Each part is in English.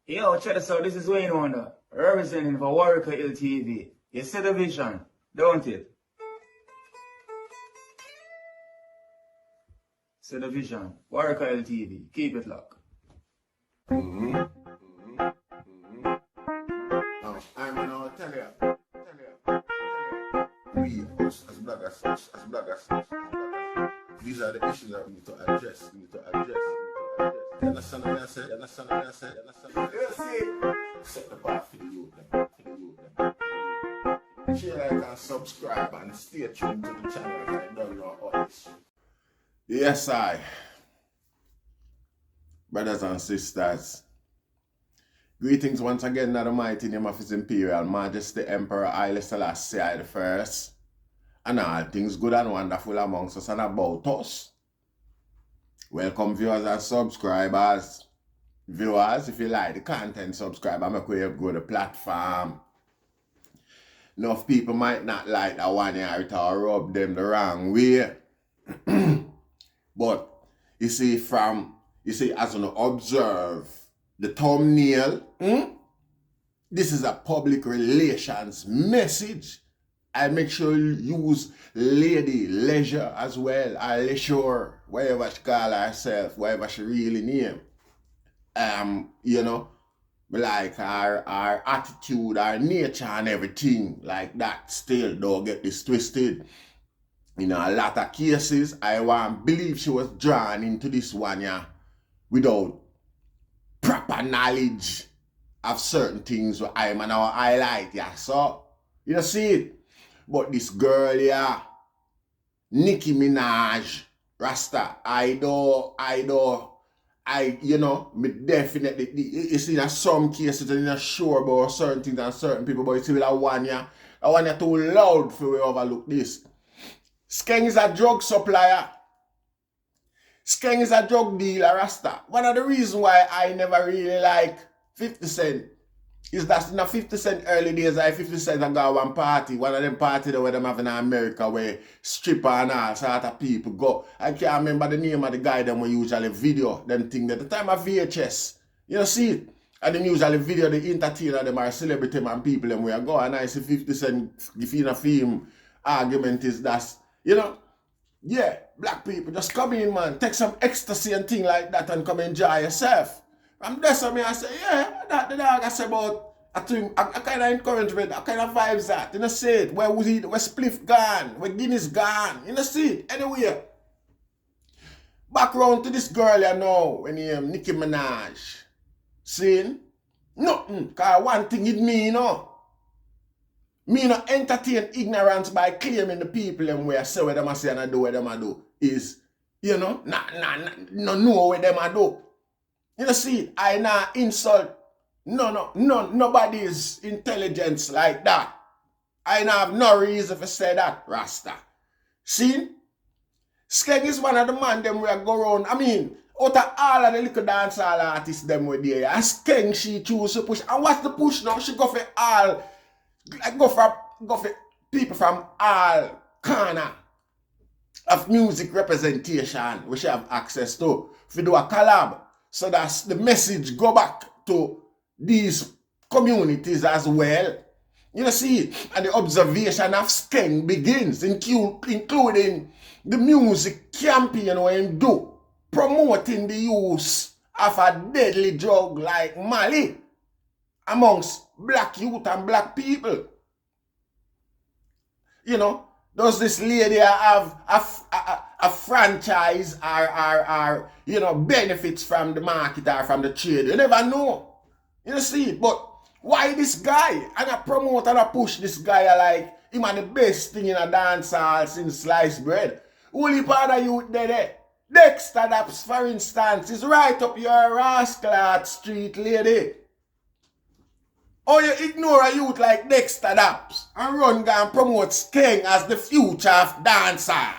Yo, check this out. This is Wayne Wonder, representing for Warrior LTV. You see the vision, don't it? See the vision. Warrior LTV. Keep it locked. I'm gonna tell you. We, as bloggers, these are the issues that we need to address. You understand what I said? Set the bar for the youth. Share, like, and subscribe, and stay tuned to the channel. I don't know all this. Yes, brothers and sisters. Greetings once again in the mighty name of His Imperial Majesty Emperor Haile Selassie I the First, and all things good and wonderful amongst us and about us. Welcome viewers and subscribers. Viewers, if you like the content, subscribe and make way you go to the platform. Enough people might not like that one here or rub them the wrong way. But you see, as you observe the thumbnail, this is a public relations message. I make sure you use Lady Leshurr as well, or Leshurr, whatever she call herself, whatever she really name. Like our attitude, our nature and everything like that. Still, don't get this twisted. In a lot of cases, I believe she was drawn into this one, without proper knowledge of certain things what I'm gonna highlight, So, you see it. But this girl, Nikki Minaj, Rasta, me definitely, you see, in some cases, I'm not sure about certain things and certain people, but you see, with that one, too loud for we overlook this. Skeng'S is a drug supplier. Skeng'S is a drug dealer, Rasta. One of the reasons why I never really like 50 Cent is that in the 50 Cent early days, 50 Cent I got one party. One of them parties where them have in America where stripper and all sort of people go. I can't remember the name of the guy them we usually video them thing at the time of VHS. You know, see it? And them usually video the entertainer them are celebrity and people them where go. And I see 50 Cent if you know film argument is that, black people just come in, man, take some ecstasy and thing like that and come enjoy yourself. And that's what I say, that the dog I say about, I think, I kind of encouragement, I kind of vibes that, you know, see it, where Spliff gone, where Guinness gone, you know, see it, anyway. Back round to this girl, when you Nikki Minaj, see, nothing, because one thing it me, Me not entertain ignorance by claiming the people them where say what them a say and I do what them a do is, no know what them a do. You know, see, I not insult nobody's intelligence like that. I not have no reason to say that, Rasta. See? Skeng'S is one of the man them where go around, out of all of the little dancehall artists them were there, and Skeng'S she choose to push. And what's the push now? She go for all, go for people from all corner of music representation we should have access to. If we do a collab, so that the message go back to these communities as well. You know, see, and the observation of Skeng'S begins, including the music campaign where him do, promoting the use of a deadly drug like Mali amongst black youth and black people. Does this lady have a franchise or benefits from the market or from the trade? You never know. You see, but why this guy? And I promote and I push this guy like him and the best thing in a dancehall since sliced bread. Only part of youth there. Dexter Daps, for instance, is right up your rascal street lady. Or you ignore a youth like Dexter Daps and run and promote Skeng'S as the future of dancehall.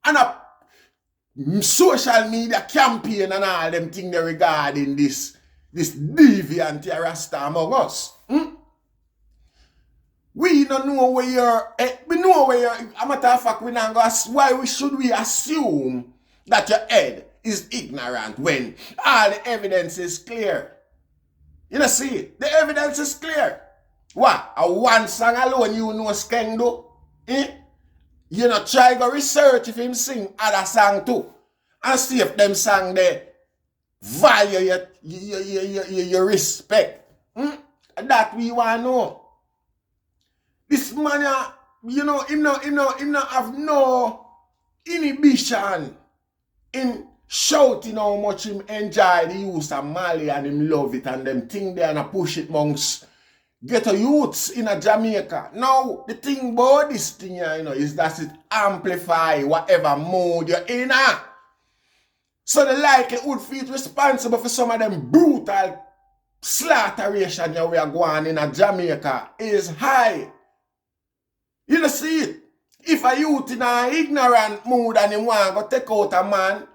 And a social media campaign and all them things regarding this deviant Rasta among us. We don't know where you're, we know where you're, a matter of fact, we not go, why should we assume that your head is ignorant when all the evidence is clear? You know, see, the evidence is clear. What? A one song alone you know Skeng do? You know, try go research if him sing other song too. And see if them song there value your respect. That we want to know. This man, you know, him not have no inhibition in shouting how much him enjoy the use of Mali and him love it and them thing there and push it amongst ghetto youths in a Jamaica. Now, the thing about this thing here, you know, is that it amplify whatever mood you're in. So the likelihood feel responsible for some of them brutal slaughteration we are going in a Jamaica is high. You know, see it. If a youth in an ignorant mood and him want to take out a man,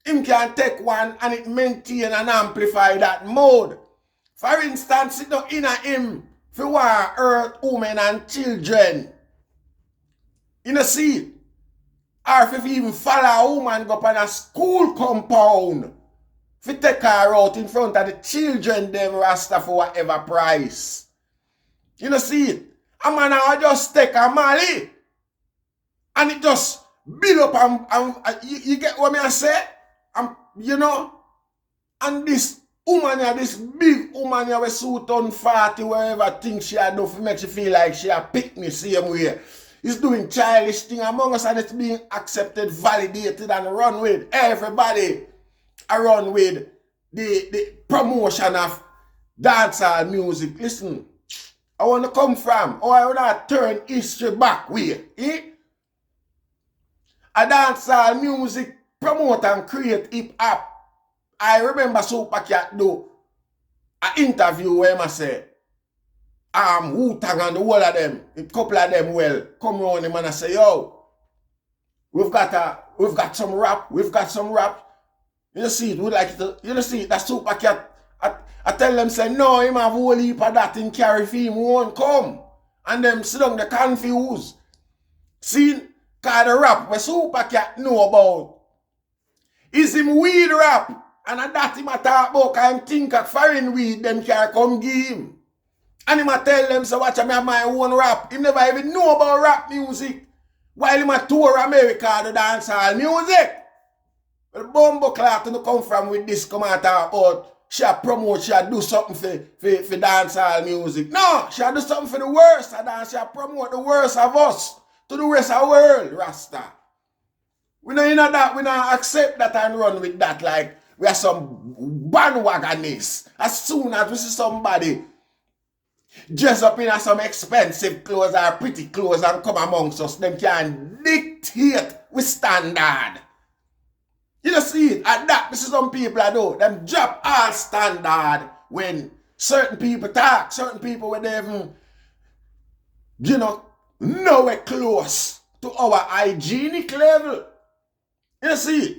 him can take one and it maintain and amplify that mode. For instance, it don't in him for want to hurt women and children. You know, see it. Or if even follow a woman go up on a school compound, if you take her out in front of the children, them Rasta for whatever price. You know, see it. A man will just take a Mali and it just build up and you get what I say? You know, and this woman here, this big woman here, we suit on 40, wherever things she had do to make she feel like she a pick me same way. It's doing childish thing among us and it's being accepted, validated and run with. Everybody around with the promotion of dancehall music. Listen, I want to come from, or I want to turn history back with. A dancehall music promote and create hip hop. I remember Super Cat do an interview where I said, Wu-Tang and the whole of them, a couple of them come around him and I say, yo, we've got some rap. You see it, we like it. You see it, that Super Cat. I tell them, say, no, him have a whole heap of that in carry for him won't come. And them sit down, they confused. See, cause the rap where Super Cat know about is him weed rap. And that him a talk about, cause him think of foreign weed, them can come give him. And him a tell them, so watch me have my own rap. Him never even know about rap music. While him a tour America to dance all music. Well, Bumbo Clark to come from with this come out about she a promote, she a do something for dance all music. No, she a do something for the worst of dance. She a promote the worst of us to the rest of the world, Rasta. We know that, we not accept that and run with that like we are some bandwagonists. As soon as we see somebody dress up in some expensive clothes or pretty clothes and come amongst us, them can dictate with standard. You know, see it, at that, this is some people I do, them drop all standard when certain people talk, certain people when they even, you know, nowhere close to our hygienic level. You see it.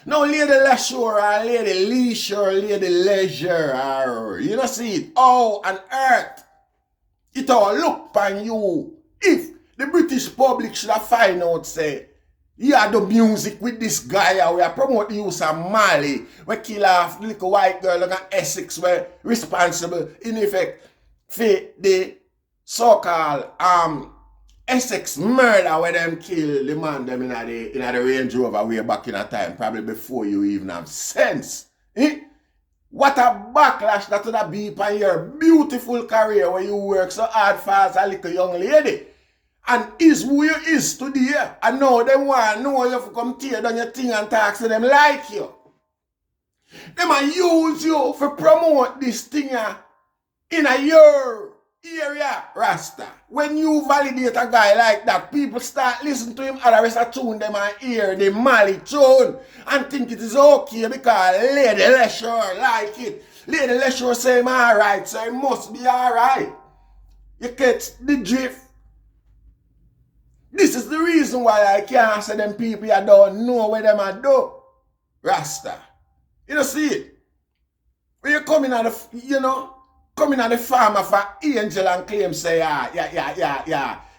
Now, Lady Leshurr or Lady Leshurr, Lady Leshurr, you know, see it, how on earth it all look upon you if the British public should have find out, say, yeah, the music with this guy, we are promote the use of Mali, we kill off the little white girl and Essex were responsible, in effect, for the so-called Essex murder where them kill the man them in the Range Rover way back in a time, probably before you even have sense. What a backlash that would have been upon your beautiful career where you work so hard for as a little young lady. And is who you is today. And now them want to know you to come tear down your thing and talk to them like you. Them might use you for promote this thing in a year. Area, Rasta. When you validate a guy like that, people start listening to him and the rest of tune them and hear the Mali tune and think it is okay because Lady Leshurr like it. Lady Leshurr say I'm alright, so it must be alright. You get the drift. This is the reason why I can't say them people I don't know what them I do. Rasta. You know, see it? When you come in at the, you know, coming at the farm of an angel and claim say,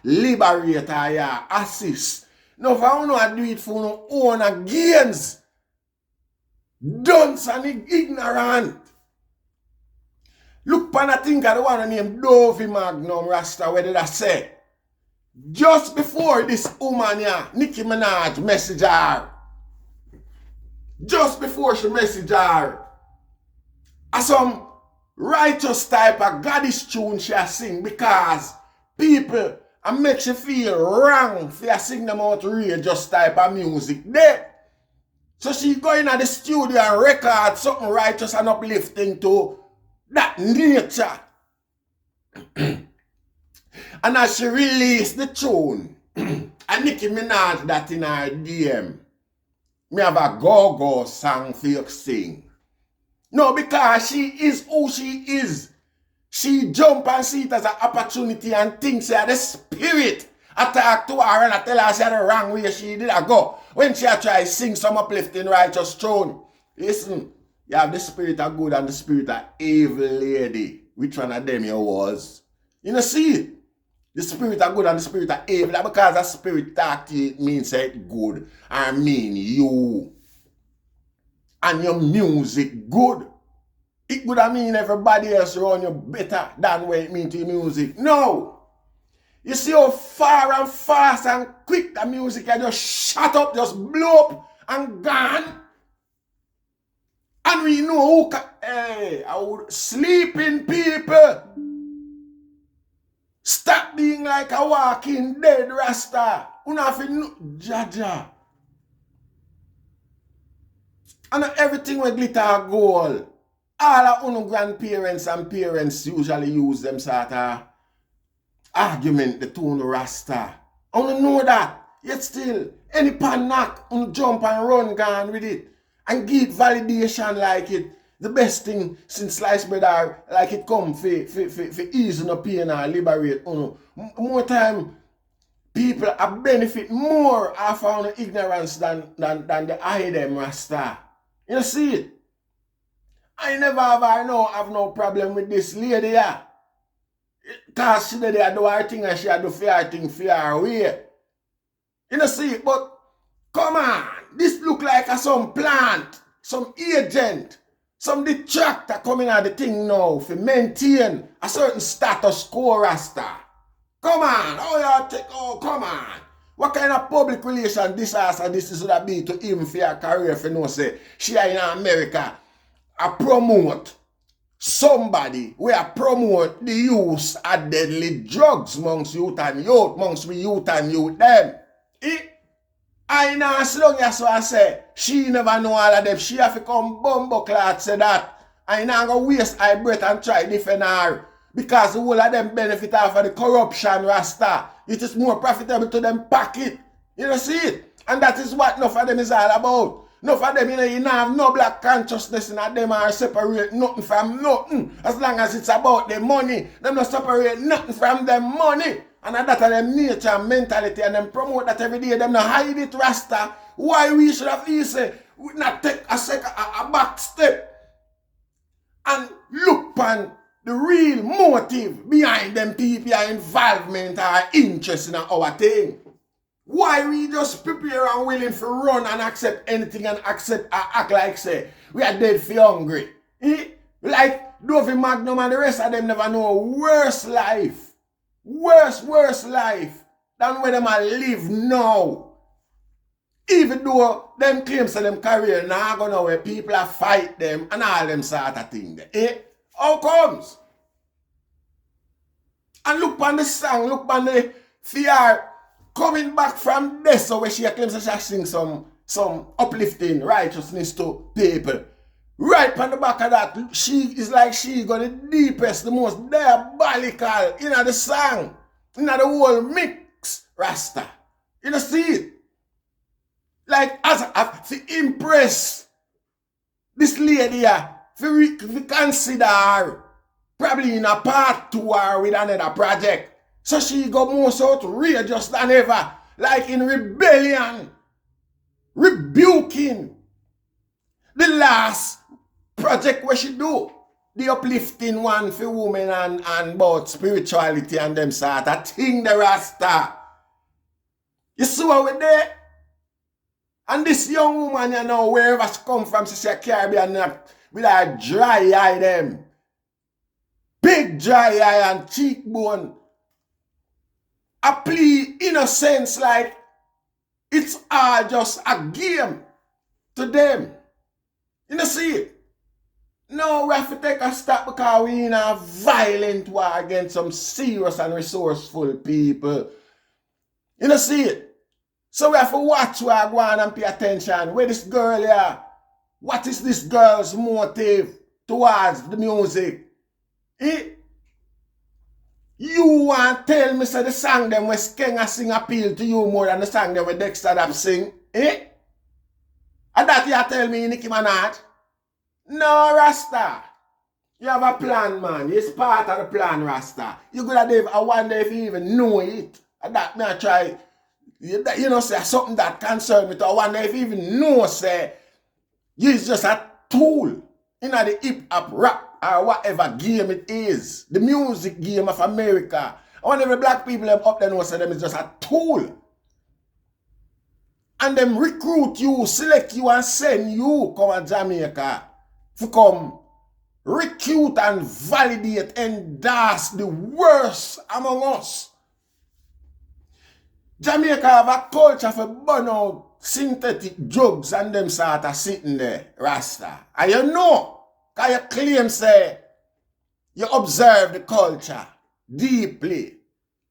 liberator, assist. No, if I don't do it for no own gains, dunce and ignorant. Look pan I think I the one named Dovey Magnum Rasta, where did I say? Just before this woman here, Nikki Minaj message her. Just before she message her. Some righteous type of goddess tune she sing because people and make you feel wrong for sing them out religious type of music there. So she go in at the studio and record something righteous and uplifting to that nature. And as she released the tune, and Nikki Minaj that in her DM, me have a go-go song for you to sing. No, because she is who she is. She jump and see it as an opportunity and thinks that the spirit attack to her and I tell her she had the wrong way she did a go. When she try to sing some uplifting righteous tune. Listen, you have the spirit of good and the spirit of evil lady. Which one of them you was? You know, see it? The spirit of good and the spirit of evil. Because the spirit talk to you, it means it good. I mean you. And your music good. It would have mean everybody else around you better than what it mean to your music. No. You see how far and fast and quick the music can just shut up, just blow up and gone. And we know who sleeping people. Stop being like a walking dead Rasta. Jaja. And everything with glitter gold. All our grandparents and parents usually use them sort of argument, the tune Rasta. I want to know that. Yet still, any pan knock, jump and run gone with it. And give validation like it. The best thing since sliced bread are like it come for ease no pain and liberate. More time, people are benefit more off of ignorance than the eye them Rasta. You see it? I never have no problem with this lady here. Because she did do her thing and she do her thing for her way. You know see it? But come on, this look like some plant, some agent, some detractor coming out the thing now for maintain a certain status quo Rasta. Come on, come on. What kind of public relation disaster this is gonna be to him for your career if you know say she in America I promote somebody where promote the use of deadly drugs amongst youth and youth, amongst we youth and youth them. I know as long as so I say she never know all of them. She have to come bumbo clot say that. I not gonna waste her breath and try defend her. Because the whole of them benefit off of the corruption Rasta. It is more profitable to them pocket. You know see it? And that is what enough of them is all about. Enough of them, you know have no black consciousness in them are separate nothing from nothing. As long as it's about the money, them not separate nothing from them money. And that of them nature and mentality and them promote that every day. Them not hide it Rasta. Why we should have easy not take a back step and look on the real motive behind them people involvement or interest in our thing. Why we just prepare and willing to run and accept anything and accept and act like say we are dead for hungry. Like Dovey Magnum and the rest of them never know a worse life. Worse life than where them a live now. Even though them claims of them career now go now where people are fight them and all them sort of thing. How comes? And look on the song, look on the fear coming back from this, so where she claims that she sing some uplifting righteousness to people. Right on the back of that, she is like she got the deepest, the most diabolical in the song, in the whole mix, Rasta. You know, see it? Like, as to impress this lady here, to consider her probably in a part 2 or with another project. So she got more so outrageous than ever, like in rebellion, rebuking the last project where she do, the uplifting one for women and about spirituality and them sort of thing, the Rasta. You see what we there? And this young woman, you know, wherever she come from, she's a Caribbean with her dry eye them. big dry eye and cheekbone. I play innocence like it's all just a game to them. You know, see it? No, we have to take a stop because we in a violent war against some serious and resourceful people. You know, see it? So we have to watch where I go on and pay attention. Where this girl here, what is this girl's motive towards the music? Eh? You want to tell me say the song them where Skeng'S sing appeal to you more than the song them where Dexter that sing? Eh? And that you tell me Nikki Minaj? No, Rasta. You have a plan, man. It's part of the plan, Rasta. You could have, I wonder if you even know it. And that me I try, you know, say something that concern me. I wonder if you even know, say, you're just a tool in the hip-hop, rap, or whatever game it is. The music game of America. I wonder if the black people up there know, say them is just a tool. And them recruit you, select you, and send you come to Jamaica to come recruit and validate, endorse the worst among us. Jamaica have a culture for burn out synthetic drugs and them sort of sitting there, Rasta. And you know, because you claim, say, you observe the culture deeply,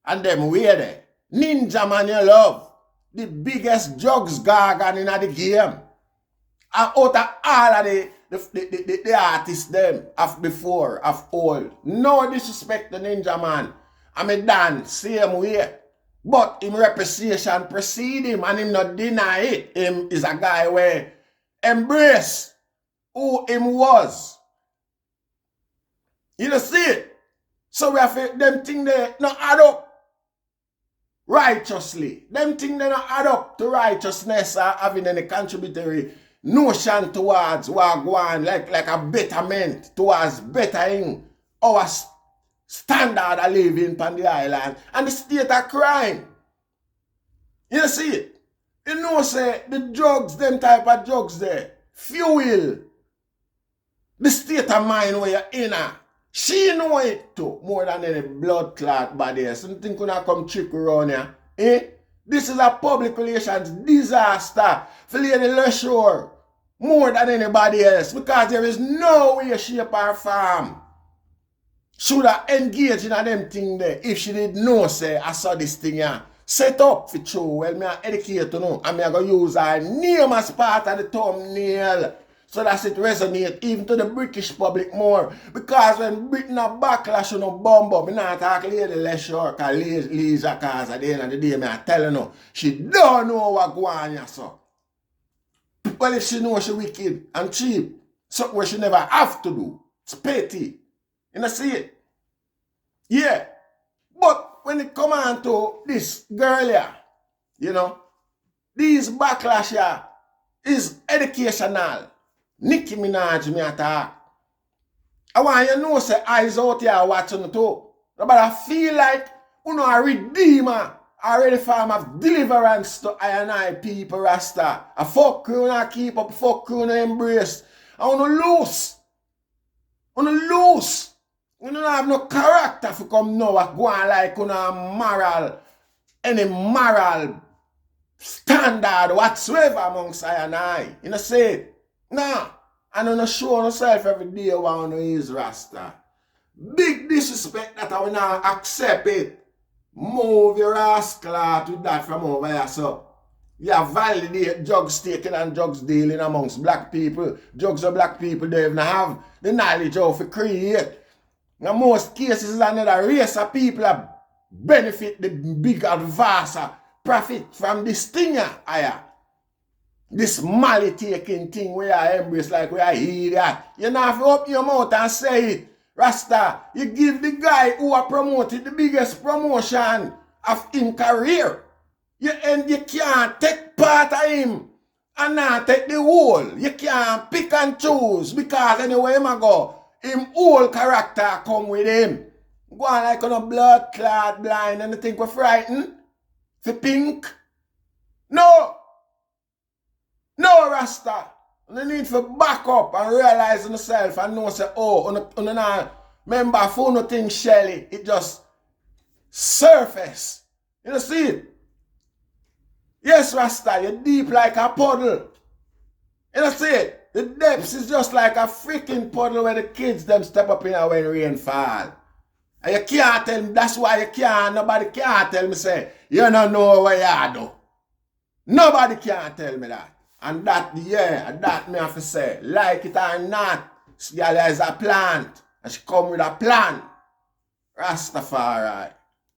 and them weird. Ninja man you love. The biggest drugs gargan in the game. And out of all of the artists them of before, of old. No disrespect to Ninja man. I'm a Dan, same way. But him representation precede him and him not deny it. Him is a guy where embrace who him was. You know see it? So we have them thing they not add up righteously. Them thing they not add up to righteousness or having any contributory notion towards what go on like a betterment towards bettering our standard of living on the island and the state of crime. You see it? You know say the drugs, them type of drugs there, fuel the state of mind where you're in. She know it too, more than any blood clot body. Something could not come trick around here. Eh? This is a public relations disaster for Lady Leshurr more than anybody else because there is no way, shape, or form should have engaged in them thing there if she did know, say, I saw this thing here. Set up for true. Well, me educate to know. And me going to use her name as part of the thumbnail. So that it resonate even to the British public more. Because when Britain a backlash on a bomb up, I not talk Lady Leshurr because Lisa, because at the end of the day, me I tell you, she don't know what go on here, so. Well, if she knows she wicked and cheap, something where she never have to do. It's petty. You know, see it? Yeah. But when it come on to this girl here, you know, these backlash here is educational. Nikki Minaj me attack. I want you to know, say, eyes out here watching it too. But I feel like, you know, a redeemer, already form of deliverance to I and I people, Rasta. A fuck you not keep up, fuck you not embrace. I want to lose. I want to lose. You don't have no character for come now and go on like you know any moral standard whatsoever amongst I and I. You know say, nah, I don't show myself every day one is Rasta. Big disrespect that I will not accept it. Move your rascal out with that from over here, so. You validate drugs taking and drugs dealing amongst black people. Drugs of black people don't even have the knowledge of to create. In most cases, another race of people that benefit the big and vast profit from this thing here. This Mali taking thing where I embrace like where I hear that. You know, if you open your mouth and say it, Rasta, you give the guy who are promoted the biggest promotion of his career. And you can't take part of him and not take the whole. You can't pick and choose because anyway him go, him whole character come with him. Go on like on a blood clot blind and you think we're frightened? For pink? No! No, Rasta. You need to back up and realize on yourself and know say, oh, Remember, for no thing shelly, it just surface. You know, see it? Yes, Rasta, you're deep like a puddle. You know, see it? The depths is just like a freaking puddle where the kids them step up in when rain fall. And you can't tell me, that's why you can't, nobody can't tell me, say, you don't know what you do. Nobody can tell me that. And that, yeah, that me have to say, like it or not, this girl is a plant. And she come with a plan. Rastafari.